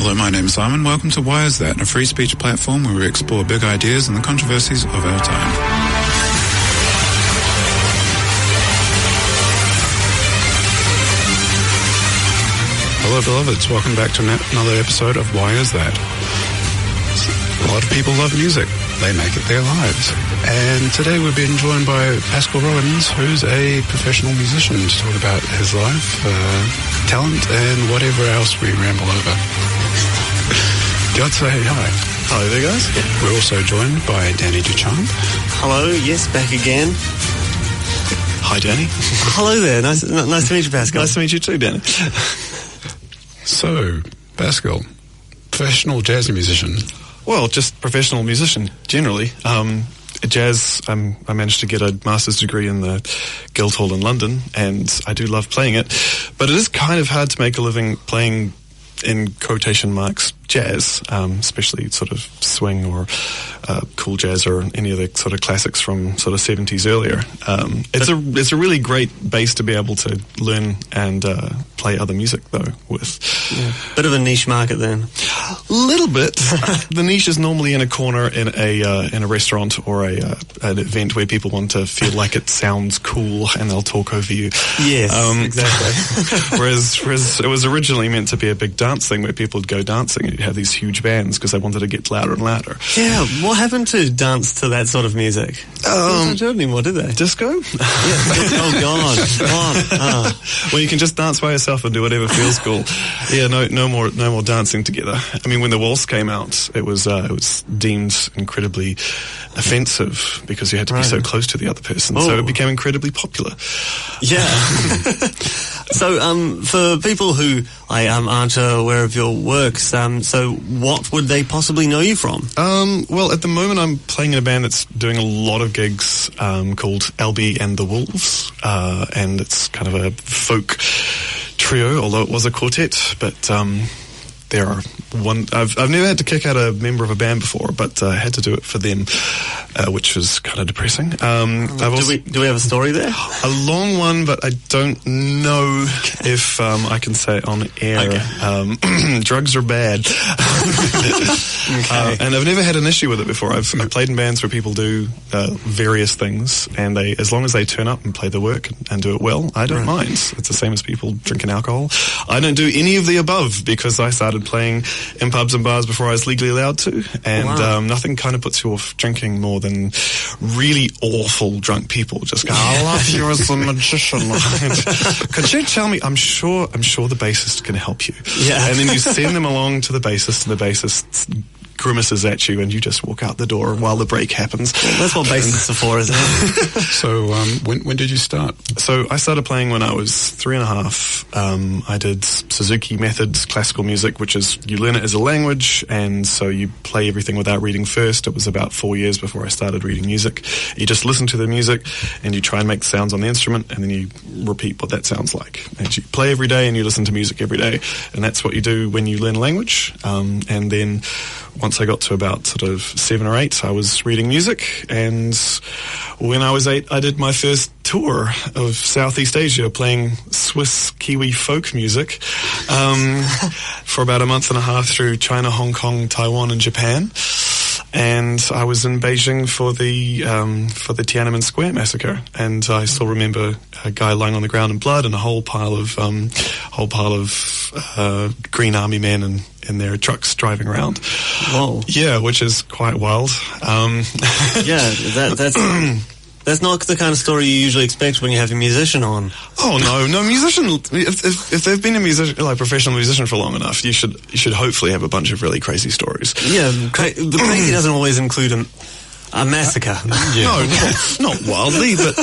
Hello, my name is Simon. Welcome to Why Is That, a free speech platform where we explore big ideas and the controversies of our time. Hello, beloveds. Welcome back to another episode of Why Is That? A lot of people love music. They make it their lives. And today we're being joined by Pascal Roggen, who's a professional musician, to talk about his life, talent, and whatever else we ramble over. God say hi. Hello there, guys. Yeah. We're also joined by Danny Duchamp. Hello, yes, back again. Hi, Danny. Hello there. Nice to meet you, Pascal. Nice to meet you too, Danny. So, Pascal, professional jazz musician. Well, just professional musician, generally. Jazz, I managed to get a master's degree in the Guildhall in London, and I do love playing it. But it is kind of hard to make a living playing, in quotation marks, jazz, especially sort of swing or cool jazz or any of the sort of classics from sort of 70s earlier. It's a really great base to be able to learn and play other music, though, with. Yeah. Bit of a niche market then. A little bit. The niche is normally in a corner in a restaurant or an event where people want to feel like it sounds cool and they'll talk over you. Yes, exactly. whereas it was originally meant to be a big dance thing where people would go dancing and you'd have these huge bands because they wanted to get louder and louder. Yeah, what happened to dance to that sort of music? They don't do it anymore, do they? Disco? Yeah. Oh, God. Well, you can just dance by yourself and do whatever feels cool. Yeah, no more dancing together. I mean, when the waltz came out, it was deemed incredibly offensive because you had to be so close to the other person. Oh. So it became incredibly popular. Yeah. So, for people who aren't aware of your works, so what would they possibly know you from? Well, at the moment I'm playing in a band that's doing a lot of gigs called Albie and the Wolves, and it's kind of a folk trio, although it was a quartet, but there are I've never had to kick out a member of a band before, but I had to do it for them, which was kind of depressing. Do we have a story there? A long one, but I don't know if I can say it on air. Okay. Drugs are bad. Okay. And I've never had an issue with it before. I've played in bands where people do various things, and as long as they turn up and play the work and do it well, I don't mind. It's the same as people drinking alcohol. I don't do any of the above because I started playing in pubs and bars before I was legally allowed to, and nothing kind of puts you off drinking more than really awful drunk people just go, I love you as a magician. Could you tell me? I'm sure the bassist can help you. Yeah. And then you send them along to the bassist, and the bassist grimaces at you, and you just walk out the door while the break happens. Well, that's what bassists are for, isn't it? So, when did you start? So I started playing when I was 3.5. I did Suzuki methods, classical music, which is you learn it as a language, and so you play everything without reading first. It was about 4 years before I started reading music. You just listen to the music, and you try and make sounds on the instrument, and then you repeat what that sounds like. And you play every day, and you listen to music every day, and that's what you do when you learn a language. And then once I got to about sort of 7 or 8, I was reading music, and when I was 8, I did my first tour of Southeast Asia playing Swiss Kiwi folk music for about a month and a half through China, Hong Kong, Taiwan, and Japan. And I was in Beijing for the Tiananmen Square Massacre, and I still remember a guy lying on the ground in blood and a whole pile of Green Army men in their trucks driving around. Whoa! Yeah, which is quite wild. That's not the kind of story you usually expect when you have a musician on. Oh no, musician. If they've been a musician, like professional musician for long enough, you should hopefully have a bunch of really crazy stories. Yeah, the crazy doesn't always include a massacre. No, not wildly, but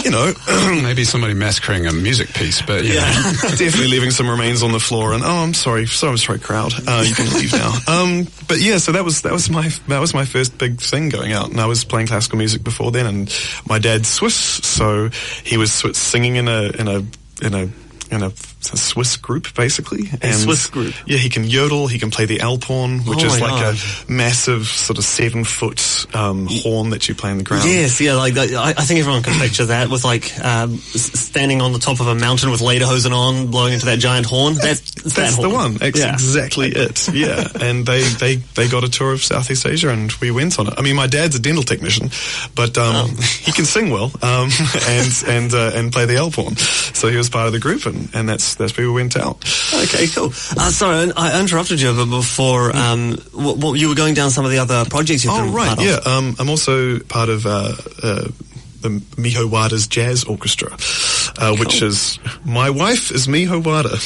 maybe somebody massacring a music piece, but definitely leaving some remains on the floor. And I'm sorry, crowd. You can leave now. But yeah, so that was my first big thing going out, and I was playing classical music before then. And my dad's Swiss, so he was singing in a a Swiss group, basically. A Swiss group? Yeah, he can yodel, he can play the alphorn, which is like a massive sort of 7-foot horn that you play in the ground. Yes, yeah, like that. I think everyone can picture that with like standing on the top of a mountain with lederhosen on, blowing into that giant horn. That's the one. Exactly it. Yeah, and they got a tour of Southeast Asia, and we went on it. I mean, my dad's a dental technician, but he can sing well and play the alphorn, so he was part of the group, and that's where we went out. Okay, cool. Sorry, I interrupted you before. What you were going down some of the other projects you've been part of. Yeah. I'm also part of the Miho Wada's Jazz Orchestra, which is, my wife is Miho Wada.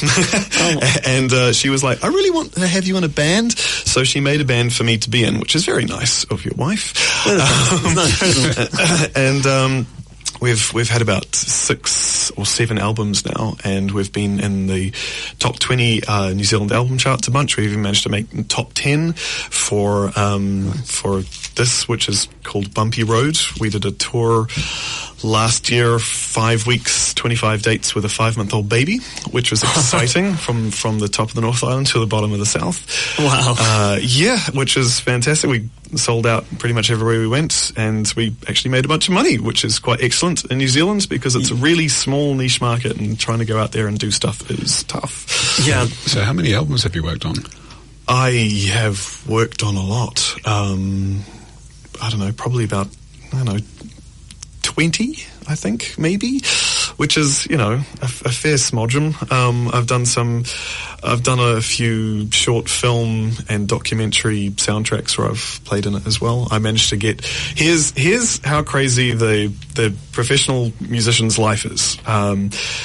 And she was like, I really want to have you in a band. So she made a band for me to be in, which is very nice of your wife. And we've had about 6 or 7 albums now, and we've been in the top 20 New Zealand album charts a bunch. We even managed to make top 10 for this, which is called Bumpy Road. We did a tour last year, 5 weeks, 25 dates with a 5-month-old baby, which was exciting from the top of the North Island to the bottom of the South. Wow. Yeah, which is fantastic. We sold out pretty much everywhere we went, and we actually made a bunch of money, which is quite excellent in New Zealand because it's a really small niche market, and trying to go out there and do stuff is tough. Yeah. So how many albums have you worked on? I have worked on a lot. I don't know, probably about, 20, I think, maybe, which is, a fair smodgem. I've done a few short film and documentary soundtracks where I've played in it as well. I managed to get, here's how crazy the professional musician's life is.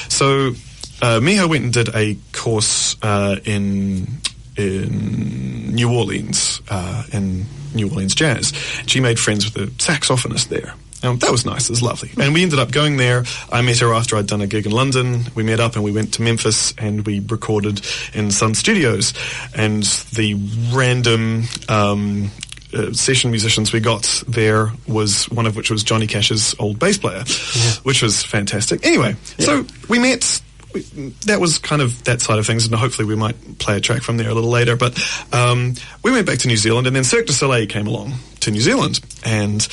So Miho went and did a course in New Orleans, in New Orleans Jazz. She made friends with the saxophonist there. That was nice. It was lovely. And we ended up going there. I met her after I'd done a gig in London. We met up and we went to Memphis and we recorded in Sun Studios. And the random session musicians we got there was one of which was Johnny Cash's old bass player, which was fantastic. Anyway, so we met. That was kind of that side of things, and hopefully we might play a track from there a little later. But we went back to New Zealand, and then Cirque du Soleil came along to New Zealand, and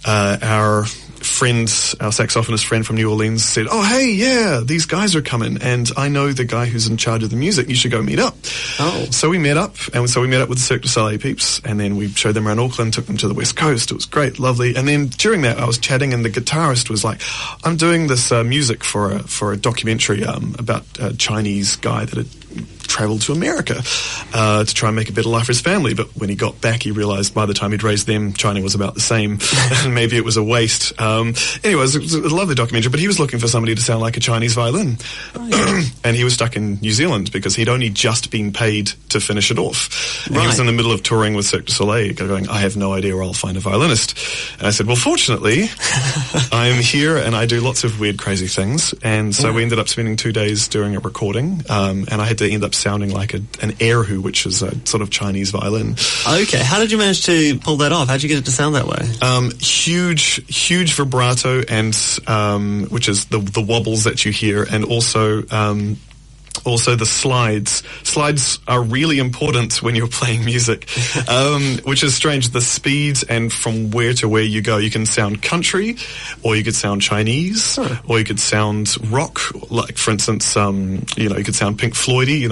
our saxophonist friend from New Orleans said, "Oh, hey, yeah, these guys are coming, and I know the guy who's in charge of the music. You should go meet up." Oh. So we met up, and so we met up with the Cirque du Soleil peeps, and then we showed them around Auckland, took them to the West Coast. It was great, lovely. And then during that, I was chatting, and the guitarist was like, "I'm doing this music for a documentary about a Chinese guy that had traveled to America to try and make a better life for his family. But when he got back, he realized by the time he'd raised them, China was about the same, and maybe it was a waste." Anyway, it was a lovely documentary, but he was looking for somebody to sound like a Chinese violin. Oh, yeah. And he was stuck in New Zealand because he'd only just been paid to finish it off. And he was in the middle of touring with Cirque du Soleil, going, "I have no idea where I'll find a violinist." And I said, "Well, fortunately, I'm here and I do lots of weird, crazy things." And so we ended up spending 2 days doing a recording, and I had to end up sounding like an erhu, which is a sort of Chinese violin. Okay, how did you manage to pull that off? How did you get it to sound that way? Huge vibrato, and which is the wobbles that you hear, and also the slides. Slides are really important when you're playing music, which is strange. The speeds and from where to where you go. You can sound country, or you could sound Chinese, or you could sound rock. Like, for instance, you could sound Pink Floydy,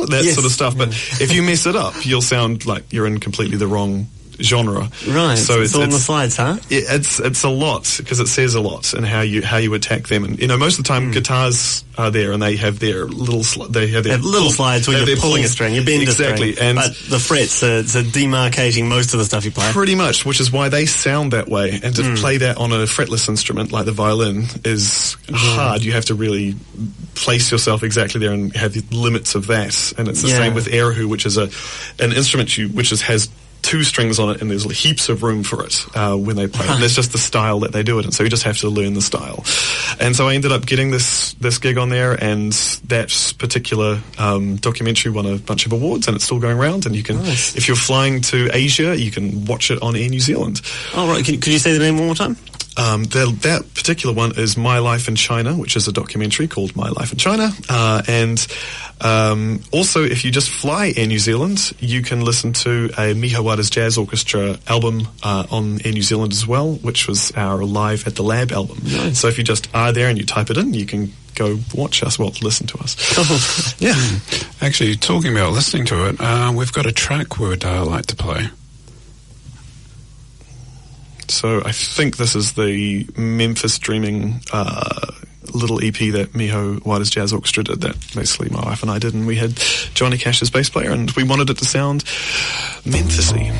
that sort of stuff. But if you mess it up, you'll sound like you're in completely the wrong genre. Right. So it's all on the slides, huh? It's a lot, because it says a lot, and how you attack them. And most of the time guitars are there, and they have their little slides where you're pulling a string, you're bending a string. And but the frets are demarcating most of the stuff you play. Pretty much, which is why they sound that way. And to play that on a fretless instrument like the violin is hard. You have to really place yourself exactly there and have the limits of that. And it's the same with erhu, which is an instrument which has 2 strings on it, and there's heaps of room for it when they play it. And it's just the style that they do it, and so you just have to learn the style. And so I ended up getting this gig on there, and that particular documentary won a bunch of awards, and it's still going around. And you can, if you're flying to Asia, you can watch it on Air New Zealand. Oh, right. Could you say the name one more time? That particular one is My Life in China, which is a documentary called My Life in China. And also, if you just fly Air New Zealand, you can listen to a Miho Wada's Jazz Orchestra album on Air New Zealand as well, which was our Live at the Lab album. Nice. So if you just are there and you type it in, you can go watch us, listen to us. Yeah. Actually, talking about listening to it, we've got a track we would like to play. So I think this is the Memphis Dreaming little EP that Miho Wada's Jazz Orchestra did, that basically my wife and I did, and we had Johnny Cash as bass player, and we wanted it to sound Memphis-y.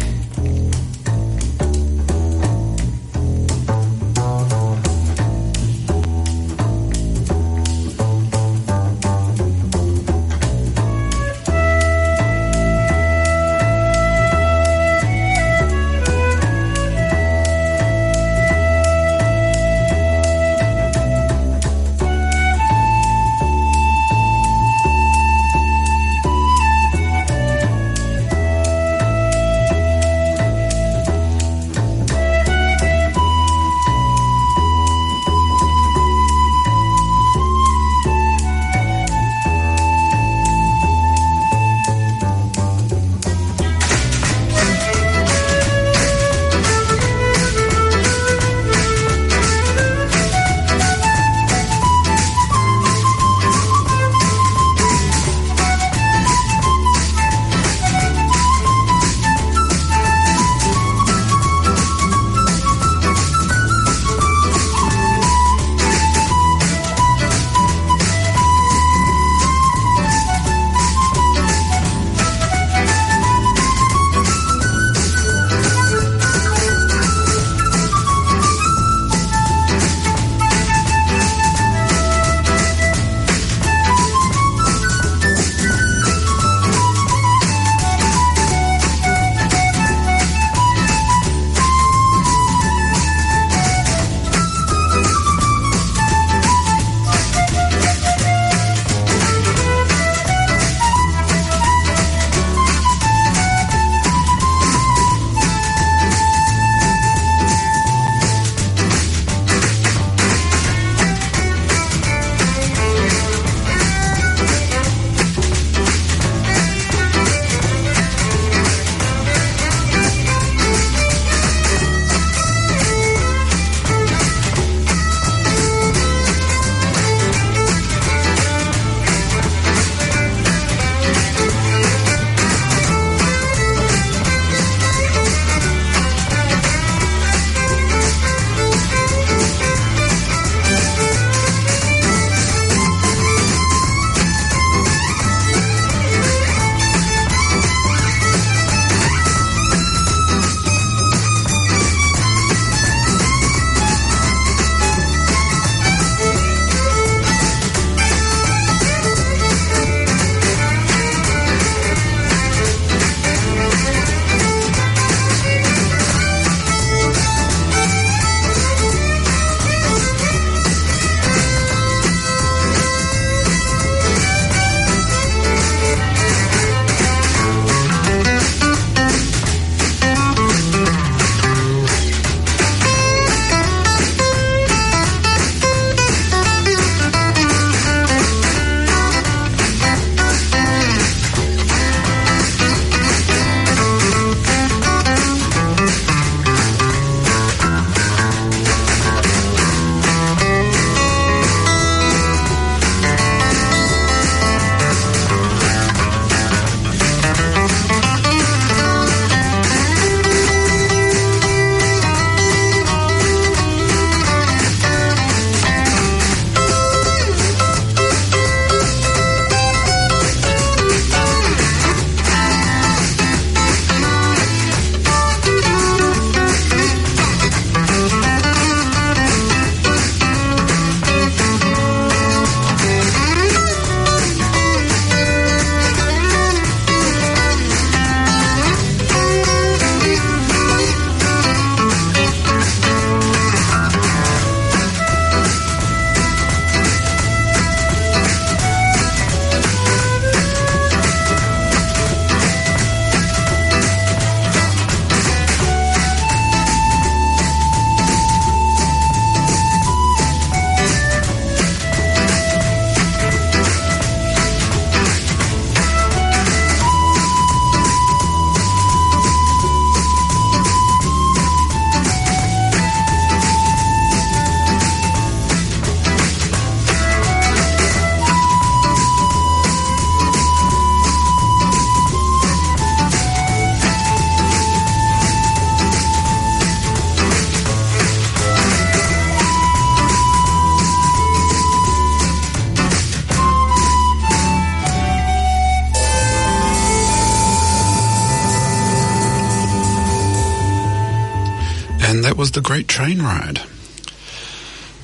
that was The Great Train Ride.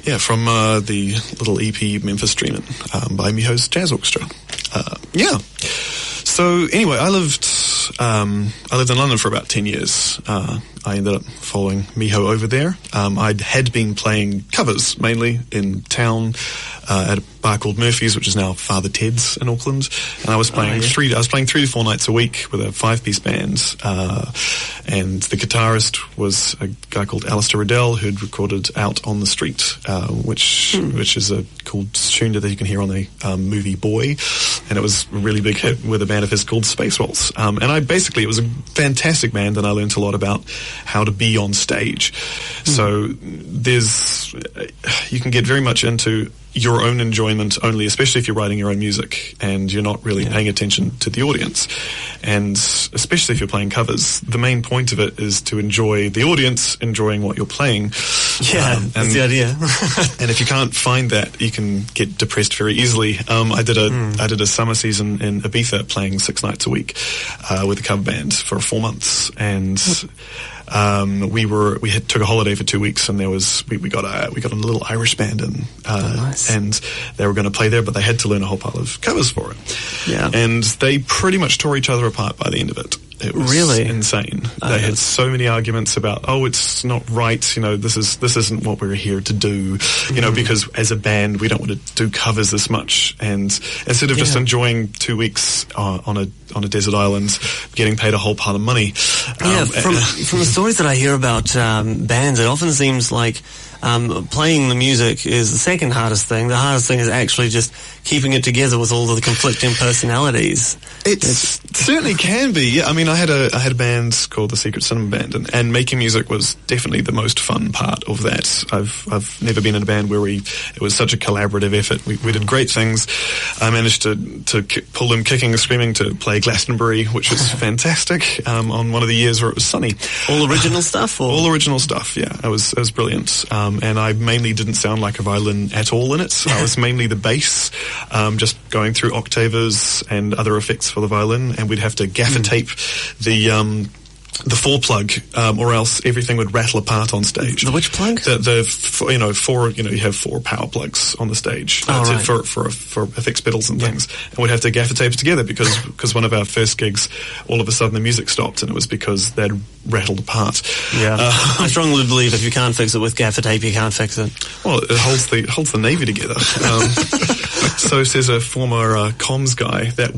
Yeah, from the little EP Memphis Dreamin' by Miho's Jazz Orchestra. Yeah. So anyway, I lived in London for about 10 years. I ended up following Miho over there. I had been playing covers mainly in town at a bar called Murphy's, which is now Father Ted's in Auckland. And I was playing 3 to 4 nights a week with a 5-piece band. And the guitarist was a guy called Alistair Riddell, who'd recorded Out on the Street, which is a cool tune that you can hear on the movie Boy. And it was a really big hit with a band of his called Space Waltz. And it was a fantastic band, and I learned a lot about how to be on stage. So you can get very much into your own enjoyment only, especially if you're writing your own music and you're not really paying attention to the audience. And especially if you're playing covers, the main point of it is to enjoy the audience enjoying what you're playing. Yeah, that's the idea. And if you can't find that, you can get depressed very easily. I did a summer season in Ibiza playing 6 nights a week with a cover band for 4 months, and we took a holiday for 2 weeks, and we got a little Irish band in, nice. And they were going to play there, but they had to learn a whole pile of covers for it. Yeah, and they pretty much tore each other apart by the end of it. It was really insane. They had so many arguments about, it's not right, this isn't what we're here to do, because as a band we don't want to do covers this much, and instead of just enjoying 2 weeks on a desert island, getting paid a whole pile of money. From the stories that I hear about bands, it often seems like playing the music is the second hardest thing. The hardest thing is actually just keeping it together with all of the conflicting personalities. It certainly can be. Yeah, I mean, I had a band called the Secret Cinema Band, and making music was definitely the most fun part of that. I've never been in a band where it was such a collaborative effort. We did great things. I managed to pull them kicking and screaming to play Glastonbury, which was fantastic. On one of the years where it was sunny. All original stuff? Or? All original stuff. Yeah, it was brilliant. And I mainly didn't sound like a violin at all in it. I was mainly the bass, just going through octavas and other effects for the violin, and we'd have to gaffer tape the 4-plug, or else everything would rattle apart on stage. The which plug? You have 4 power plugs on the stage for effects pedals and things, and we'd have to gaffer tape together because one of our first gigs, all of a sudden the music stopped, and it was because they'd rattled apart. Yeah, I strongly believe if you can't fix it with gaffer tape, you can't fix it. Well, it holds the Navy together. So says a former comms guy that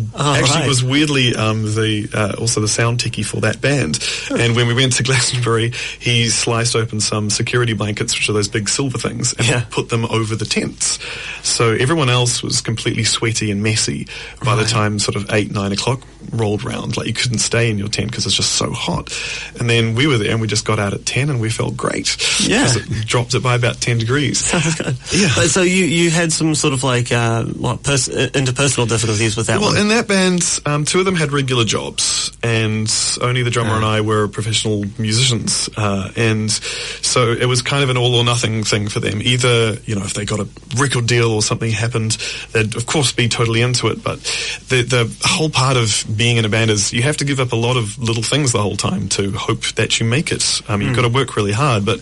was weirdly also the sound techie for that band. And when we went to Glastonbury, he sliced open some security blankets, which are those big silver things, and put them over the tents. So everyone else was completely sweaty and messy by the time sort of 8, 9 o'clock rolled round. Like, you couldn't stay in your tent because it's just so hot. And then we were there, and we just got out at 10, and we felt great. Yeah. Because it dropped it by about 10 degrees. Sounds good. Yeah. But so you had some sort of like, interpersonal difficulties with that one? Well, in that band, 2 of them had regular jobs, and only the drummer and I were professional musicians. And so it was kind of an all or nothing thing for them. Either, if they got a record deal or something happened, they'd of course be totally into it. But the whole part of being in a band is you have to give up a lot of little things the whole time to hope that you make it. You've got to work really hard, but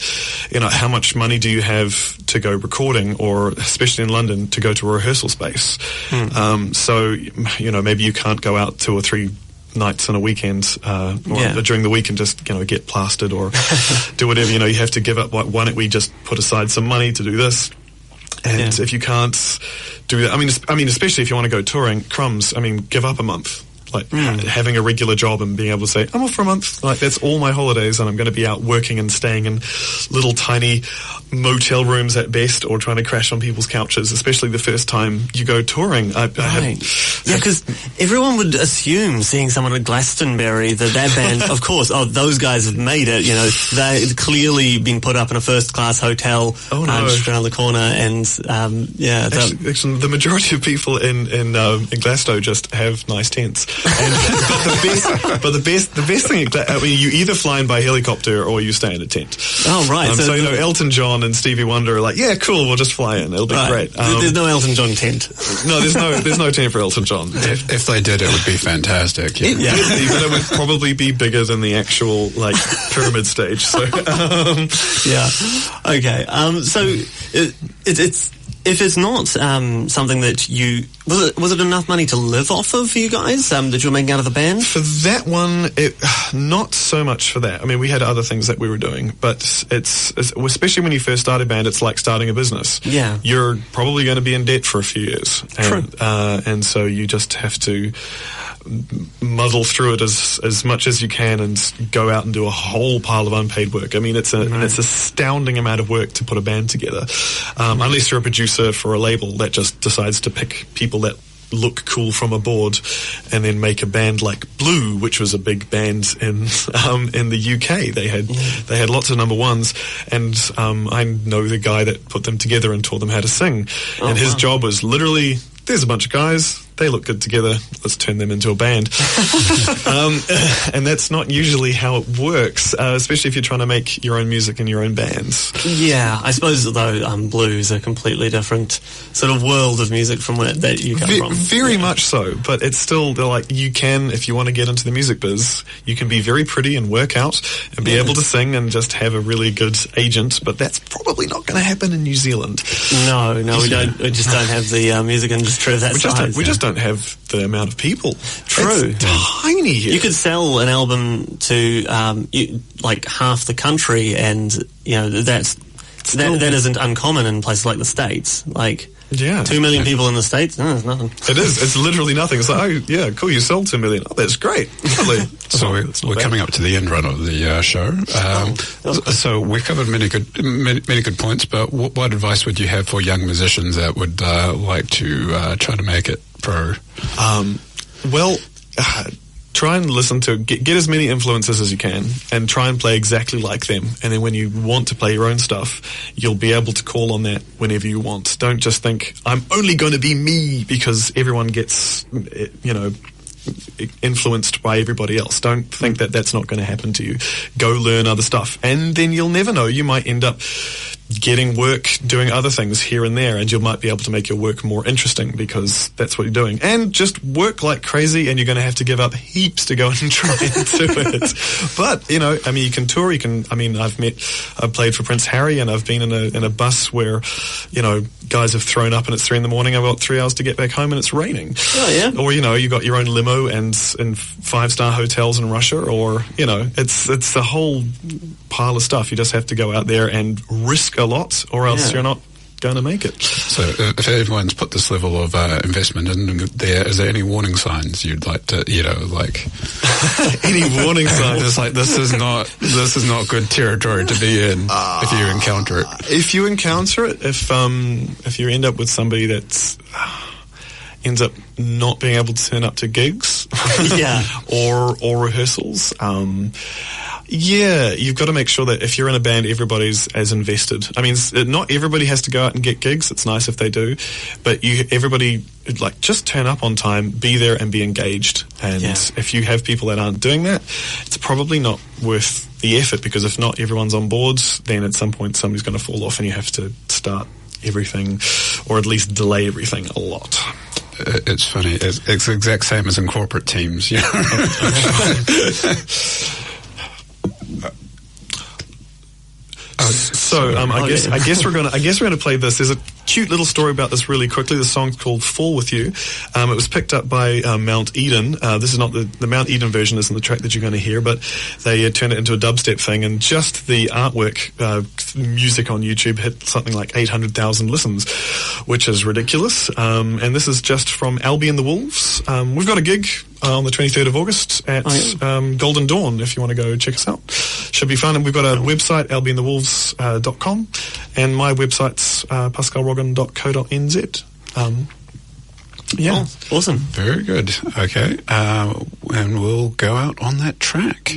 how much money do you have to go recording, or especially in London, to go to a rehearsal space? So maybe you can't go out 2 or 3 nights on a weekend or during the week and just get plastered or do whatever. You have to give up. Like, why don't we just put aside some money to do this? And if you can't do that, I mean, especially if you want to go touring, crumbs. Give up a month. Like having a regular job and being able to say, I'm off for a month. Like, that's all my holidays, and I'm going to be out working and staying in little tiny motel rooms at best, or trying to crash on people's couches, especially the first time you go touring. Because everyone would assume, seeing someone at Glastonbury, that band, of course, those guys have made it. They've clearly been put up in a first-class hotel just around the corner, and actually, the majority of people in Glasgow just have nice tents. But the best thing, I mean, you either fly in by helicopter or you stay in a tent. Oh, right. So Elton John and Stevie Wonder are like, yeah, cool, we'll just fly in. It'll be great. There's no Elton John tent. No, there's no tent for Elton John. If they did, it would be fantastic. Yeah. But it would probably be bigger than the actual, like, pyramid stage. So, yeah. Okay. So it's if it's not something that was it enough money to live off of for you guys that you were making out of the band? For that one, not so much for that. I mean, we had other things that we were doing, but it's especially when you first start a band, it's like starting a business. Yeah. You're probably going to be in debt for a few years. True. And so you just have to muddle through it as much as you can and go out and do a whole pile of unpaid work. I mean, it's an astounding amount of work to put a band together. Unless you're a producer for a label that just decides to pick people that look cool from a board and then make a band like Blue, which was a big band in the UK. They had lots of number ones, and I know the guy that put them together and taught them how to sing. And his job was literally, there's a bunch of guys, they look good together, let's turn them into a band. And that's not usually how it works, especially if you're trying to make your own music in your own bands. Yeah, I suppose, though, blues are a completely different sort of world of music from where that you come from. Very much so, but it's still, they're like, you can, if you want to get into the music biz, you can be very pretty and work out and be able to sing and just have a really good agent, but that's probably not going to happen in New Zealand. No, we don't. We just don't have the music industry of that size. We just don't have the amount of people. True. It's tiny here. You could sell an album to like half the country, and that isn't uncommon in places like the States. Like 2 million people in the States, no, it's nothing. It is. It's literally nothing. It's like, oh yeah, cool, you sold 2 million. Oh, that's great. So we're coming up to the end run of the show. So we covered many good points. But what advice would you have for young musicians that would like to try to make it pro? Try and listen to, get as many influences as you can and try and play exactly like them. And then when you want to play your own stuff, you'll be able to call on that whenever you want. Don't just think, I'm only going to be me, because everyone gets, influenced by everybody else. Don't think that that's not going to happen to you. Go learn other stuff. And then you'll never know. You might end up getting work doing other things here and there, and you might be able to make your work more interesting because that's what you're doing. And just work like crazy, and you're going to have to give up heaps to go and try and do it. But, you can tour, I've played for Prince Harry, and I've been in a bus where, guys have thrown up and it's 3 a.m. I've got 3 hours to get back home and it's raining. Oh, yeah. Or, you got your own limo and in 5-star hotels in Russia, or, it's a whole pile of stuff. You just have to go out there and risk a lot, or else you're not going to make it. So if everyone's put this level of investment in there, is there any warning signs you'd like to, any warning signs? It's like, this is not good territory to be in if you encounter it. If you encounter it, if you end up with somebody that's ends up not being able to turn up to gigs, or rehearsals, you've got to make sure that if you're in a band, everybody's as invested. I mean, not everybody has to go out and get gigs. It's nice if they do, but everybody, just turn up on time, be there and be engaged. And if you have people that aren't doing that, it's probably not worth the effort, because if not everyone's on board, then at some point somebody's going to fall off and you have to start everything, or at least delay everything a lot. It's funny. It's the exact same as in corporate teams. I guess we're gonna play this. There's a cute little story about this really quickly. The song's called "Fall With You." It was picked up by Mount Eden. This is not the Mount Eden version, isn't the track that you're going to hear, but they turned it into a dubstep thing, and just the artwork, music on YouTube hit something like 800,000 listens, which is ridiculous. And this is just from Albion the Wolves. We've got a gig on the 23rd of August at Golden Dawn, if you want to go check us out. Should be fun. And we've got a website, albionthewolves.com, and my website's pascalroggen.co.nz. Awesome. Very good. Okay. And we'll go out on that track.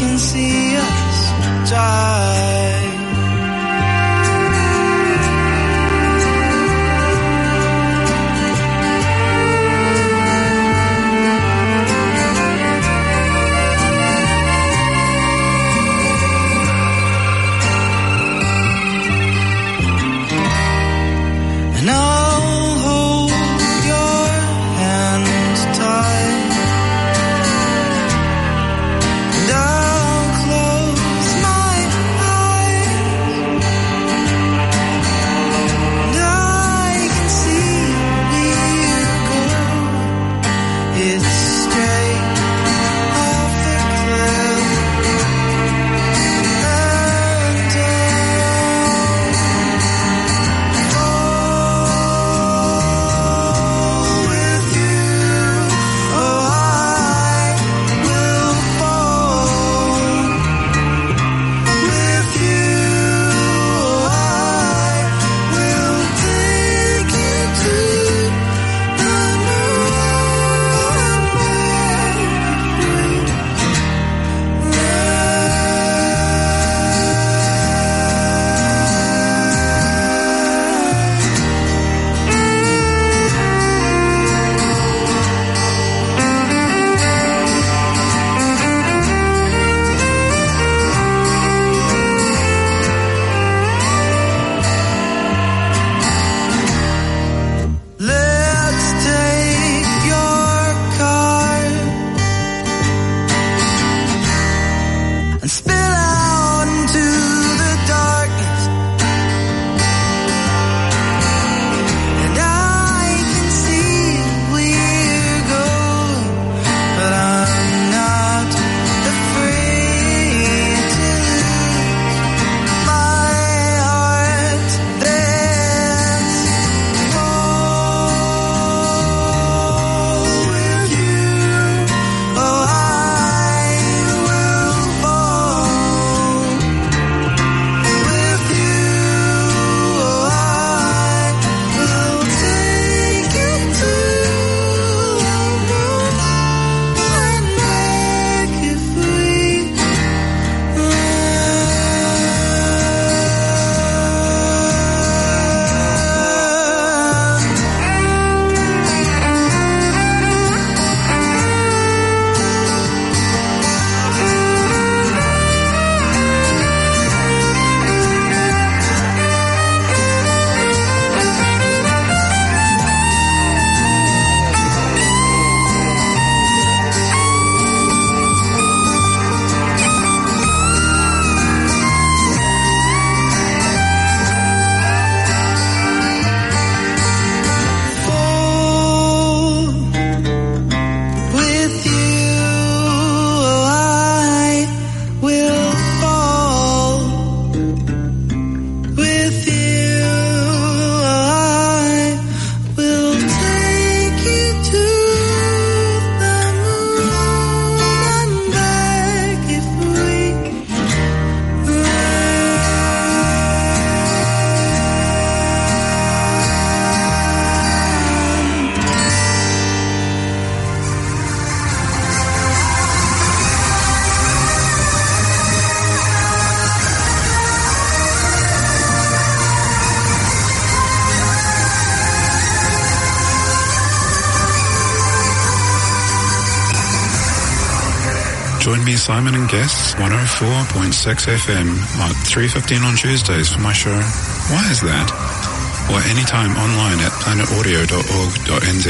can see us die. And I'll hold your hand tight, and I'll close my eyes, and I can see we're going. It's straight off the cliff, and with you, oh, I will fall. With you, oh, I will take you to the Let's take your car and spill out into the darkness, and I can see we're going, but I'm not afraid to lose my heart. There's with you, oh, I will fall. With you, oh, I will take you to the moon and back if we fall. With you, oh, I will fall. With you, oh, I will take you to the moon and back if we Join me, Simon and guests, 104.6 FM at 3:15 on Tuesdays for my show, Why Is That? Or anytime online at planetaudio.org.nz.